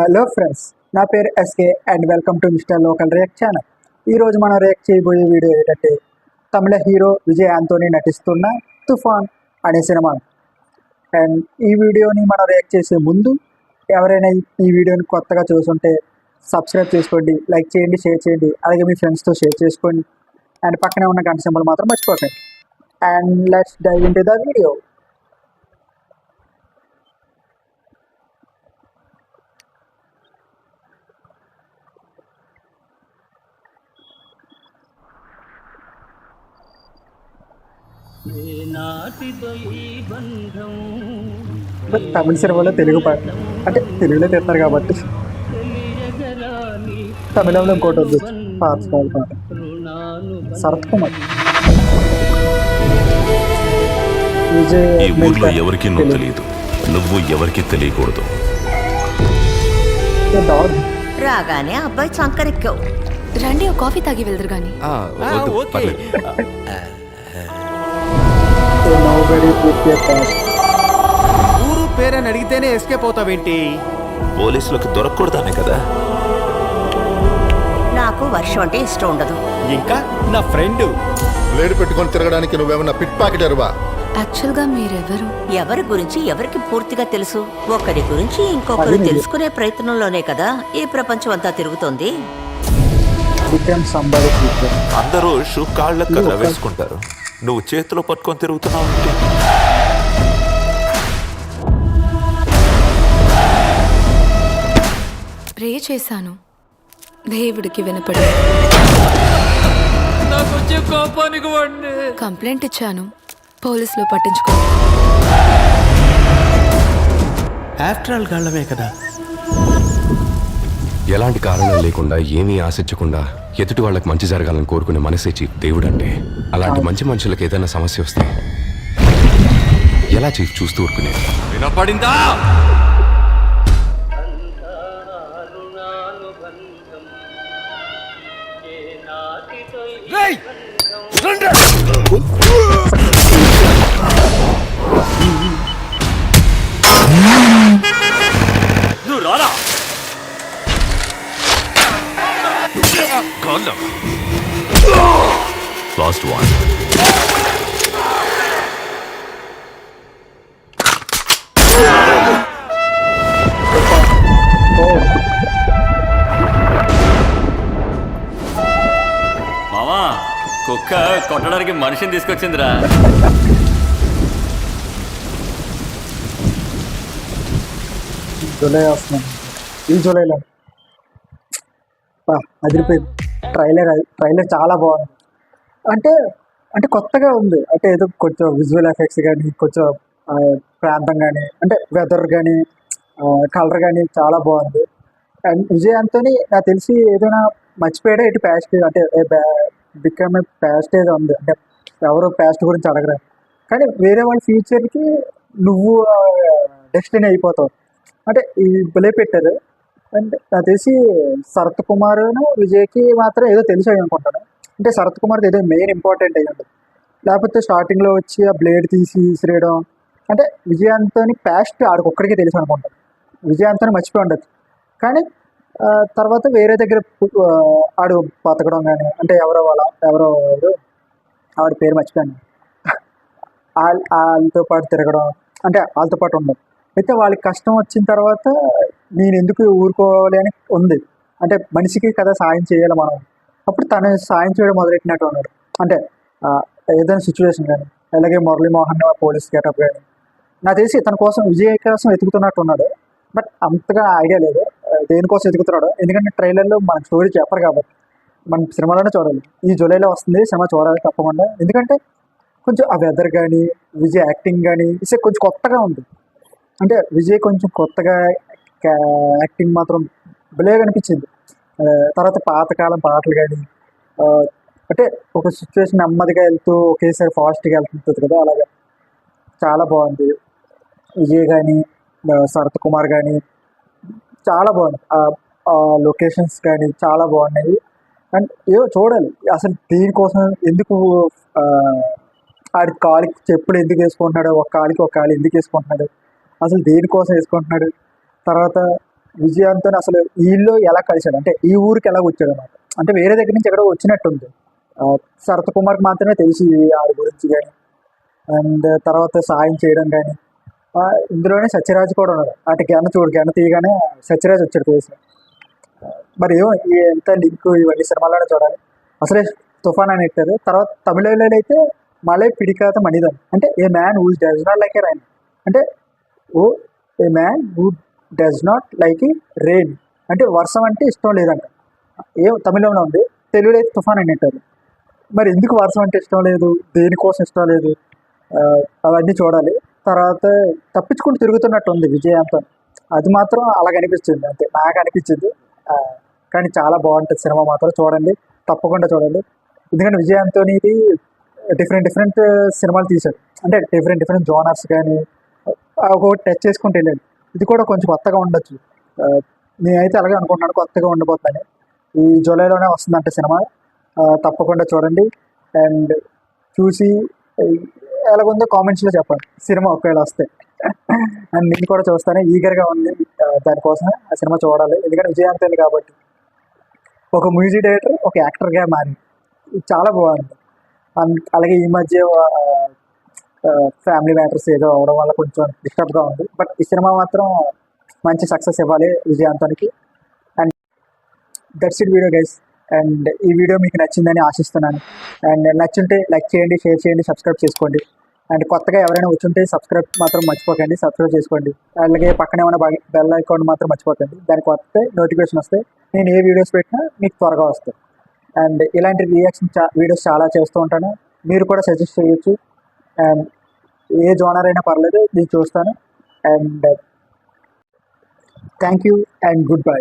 Hello friends, నా పేరు SK and welcome to mister local react channel. ఈరోజు మనం రియాక్ట్ చేయబోయే వీడియో ఏంటంటే తమిళ హీరో విజయ్ ఆంటోనీ నటిస్తున్న తుఫాన్ అనే సినిమా. అండ్ ఈ వీడియోని మనం రియాక్ట్ చేసే ముందు ఎవరైనా ఈ వీడియోని కొత్తగా చూస్తుంటే సబ్స్క్రైబ్ చేసుకోండి, లైక్ చేయండి, షేర్ చేయండి, అలాగే మీ ఫ్రెండ్స్తో షేర్ చేసుకోండి. అండ్ పక్కనే ఉన్న గంట సింబల్ మాత్రం మర్చిపోకండి. And let's dive into the video. తమిళ సినిమాలో తెలుగు పాట అంటే తెలుగులో తీస్తారు కాబట్టి తమిళంలో ఇంకోటి వద్దు పాత పాట శరత్ కుమార్. విజయ్ ఈ ఊర్లో ఎవరికి నువ్వు తెలియదు, నువ్వు ఎవరికి తెలియకూడదు. రాగానే అబ్బాయి చంకరెక్కావు. రండి, ఒక కాఫీ తాగి వెళ్దురు గాని. ఊరు పేరని అడిగితేనే ఎస్కేప్ అవుతావేంటి? పోలీసులకు దొరకకూడదానే కదా. నాకు వర్షం అంటే ఇష్టం ఉండదు. ఇంకా నా ఫ్రెండ్ బ్లేడ్ పెట్టుకొని తిరగడానికి నువ్వేమన్నా పిట్ పాకెట్ ఎరువా? యాక్చువల్ గా మీరెవరు? ఎవరి గురించి ఎవరికి పూర్తిగా తెలుసు? ఒకరి గురించి ఇంకొకరు తెలుసుకునే ప్రయత్నంలోనే కదా ఈ ప్రపంచం అంతా తిరుగుతోంది. అందరూ షూ కాళ్ళకు కదా వేసుకుంటారు, నువ్వు చేతిలో పట్టుకొని తిరుగుతున్నావు. ప్రే చేశాను, దేవుడికి వినపడి కంప్లైంట్ ఇచ్చాను, పోలీసులు పట్టించుకో. ఆఫ్టర్ ఆల్ గాళ్ళమే కదా. ఎలాంటి కారణం లేకుండా ఏమీ ఆశించకుండా ఎదుటి వాళ్ళకి మంచి జరగాలని కోరుకునే మనసే చీఫ్ దేవుడు అంటే. అలాంటి మంచి మనుషులకు ఏదైనా సమస్య వస్తే ఎలా చీఫ్ చూస్తూ ఊరుకునే? వినపడిందా? నువ్వు రారా. Last one. మామా, కుక్క కొట్టడానికి మనిషిని తీసుకొచ్చిందిరా. జూలై వస్తున్నాను, ఈ జూలైలో అదిరిపోయింది. ట్రైలర్ చాలా బాగుంది. అంటే అంటే కొత్తగా ఉంది. అంటే ఏదో కొంచెం విజువల్ ఎఫెక్ట్స్ కానీ, కొంచెం ప్రాంతం కానీ, అంటే వెదర్ కానీ, కలర్ కానీ చాలా బాగుంది. అండ్ విజయ్ ఆంటోనీ నాకు తెలిసి ఏదైనా మర్చిపోయాడా ఇటు ప్యాస్ట్, అంటే బికమ్ ప్యాస్ట్ ఏదో ఉంది. అంటే ఎవరు ప్యాస్ట్ గురించి అడగరా, కానీ వేరే వాళ్ళ ఫ్యూచర్కి నువ్వు డెస్టినీ అయిపోతావు. అంటే ఈ భలే పెట్టారు. అండ్ నాకు తెలిసి శరత్ కుమార్ను విజయ్కి మాత్రం ఏదో తెలిసి అయ్యి అనుకుంటాను. అంటే శరత్ కుమార్కి ఏదో మెయిన్ ఇంపార్టెంట్ అయ్యి ఉండదు, లేకపోతే స్టార్టింగ్లో వచ్చి ఆ బ్లేడ్ తీసి విసిరేయడం. అంటే విజయ్ ఆంటోనీ ప్యాస్ట్ ఆడికొక్కడికే తెలుసు అనుకుంటాను. విజయ్ ఆంటోనీ మర్చిపోయి ఉండదు, కానీ తర్వాత వేరే దగ్గర ఆడు బతకడం కానీ, అంటే ఎవరో ఆవిడ పేరు మర్చిపోయాను, వాళ్ళతో పాటు తిరగడం, అంటే వాళ్ళతో పాటు ఉండదు. అయితే వాళ్ళకి కష్టం వచ్చిన తర్వాత నేను ఎందుకు ఊరుకోవాలి అని ఉంది. అంటే మనిషికి కదా సాయం చేయాలి మనం. అప్పుడు తను సాయం చేయడం మొదలెట్టినట్టు ఉన్నాడు. అంటే ఏదైనా సిచ్యువేషన్ కానీ, అలాగే మురళీమోహన్ పోలీస్ గెటప్ కానీ, నాకు తెలిసి తన కోసం విజయ్ కోసం వెతుకుతున్నట్టు ఉన్నాడు. బట్ అంతగా ఐడియా లేదు దేనికోసం వెతుకుతున్నాడు, ఎందుకంటే ట్రైలర్లో మనకు స్టోరీ చెప్పరు కాబట్టి మనం సినిమాలోనే చూడాలి. ఈ జూలైలో వస్తుంది సినిమా, చూడాలి తప్పకుండా. ఎందుకంటే కొంచెం ఆ వెదర్ కానీ, విజయ్ యాక్టింగ్ కానీ కొంచెం కొత్తగా ఉంది. అంటే విజయ్ కొంచెం కొత్తగా యాక్టింగ్ మాత్రం భలే అనిపించింది. తర్వాత పాతకాలం పాటలు కానీ, అంటే ఒక సిచ్యువేషన్ నెమ్మదిగా వెళ్తూ ఒకేసారి ఫాస్ట్గా వెళ్తుంటుంది కదా, అలాగా చాలా బాగుంది. విజయ్ కానీ, శరత్ కుమార్ కానీ చాలా బాగుంది. లొకేషన్స్ కానీ చాలా బాగున్నాయి. అండ్ ఏదో చూడాలి అసలు దీనికోసం ఎందుకు ఆడి కాలికి చెప్పులు ఎందుకు వేసుకుంటున్నాడు, ఒక కాలికి ఎందుకు వేసుకుంటున్నాడు, అసలు దేనికోసం వేసుకుంటున్నాడు. తర్వాత విజయంతో అసలు వీళ్ళు ఎలా కలిశాడు అంటే ఈ ఊరికి ఎలా వచ్చాడు అన్నమాట. అంటే వేరే దగ్గర నుంచి ఎక్కడో వచ్చినట్టుంది. శరత్ కుమార్కి మాత్రమే తెలిసి ఆడి గురించి కానీ అండ్ తర్వాత సాయం చేయడం కానీ. ఇందులోనే సత్యరాజ్ కూడా ఉన్నాడు. అటు గెన్న తీయగానే సత్యరాజ్ వచ్చాడు తెలిసి. మరి ఏమో ఎంత లింక్ ఇవన్నీ సినిమాలోనే చూడాలి. అసలే తుఫాన్ అని పెట్టారు. తర్వాత తమిళలో అయితే మలై పిడికాత మణిదన్ అంటే a man who does not like a rain అంటే oh a man who does not like a rain అంటే వర్షం అంటే ఇష్టం లేదంట. తమిళంలో ఉంది, తెలుగులో అయితే తుఫాన్ అని పెట్టారు. మరి ఎందుకు వర్షం అంటే ఇష్టం లేదు, దేనికోసం ఇష్టం లేదు, అవన్నీ చూడాలి. తర్వాత తప్పించుకుంటూ తిరుగుతున్నట్టు ఉంది విజయాంతం. అది మాత్రం అలాగ అనిపించింది, అంతే నాకు అనిపించింది. కానీ చాలా బాగుంటుంది సినిమా మాత్రం, చూడండి, తప్పకుండా చూడండి. ఎందుకంటే విజయాంతోనిది డిఫరెంట్ సినిమాలు తీశాడు. అంటే డిఫరెంట్ జోనర్స్ కానీ ఒకటి టచ్ చేసుకుంటూ వెళ్ళాడు. ఇది కూడా కొంచెం కొత్తగా ఉండొచ్చు. నేనైతే అలాగే అనుకుంటున్నాను, కొత్తగా ఉండబోతుందని. ఈ జూలైలోనే వస్తుందంటే సినిమా. తప్పకుండా చూడండి అండ్ చూసి ఎలాగుందో కామెంట్స్లో చెప్పండి సినిమా ఒకవేళ వస్తే. అండ్ నేను కూడా చూస్తాను, ఈగర్గా ఉంది దానికోసమే ఆ సినిమా చూడాలి. ఎందుకంటే విజయాంతోని కాబట్టి ఒక మ్యూజిక్ డైరెక్టర్ ఒక యాక్టర్గా మారి ఇది చాలా బాగుంది. అలాగే ఈ మధ్య ఫ్యామిలీ మ్యాటర్స్ ఏదో అవడం వల్ల కొంచెం డిస్టర్బ్గా ఉంది. బట్ ఈ సినిమా మాత్రం మంచి సక్సెస్ ఇవ్వాలి విజయాంతానికి. And that's it video guys. And ఈ వీడియో మీకు నచ్చిందని ఆశిస్తున్నాను. అండ్ నచ్చుంటే లైక్ చేయండి, షేర్ చేయండి, సబ్స్క్రైబ్ చేసుకోండి. అండ్ కొత్తగా ఎవరైనా వచ్చుంటే సబ్స్క్రైబ్ మాత్రం మర్చిపోకండి, సబ్స్క్రైబ్ చేసుకోండి. అలాగే పక్కన ఏమైనా బెల్ ఐకాన్ మాత్రం మర్చిపోకండి. దానికి వస్తే నోటిఫికేషన్ వస్తే నేను ఏ వీడియోస్ పెట్టినా మీకు త్వరగా వస్తాయి. అండ్ ఇలాంటి రియాక్షన్ వీడియోస్ చాలా చేస్తూ ఉంటాను, మీరు కూడా సజెస్ట్ చేయొచ్చు. అండ్ ఏ జోనర్ అయినా పర్లేదు, నేను చూస్తాను. And thank you and good bye.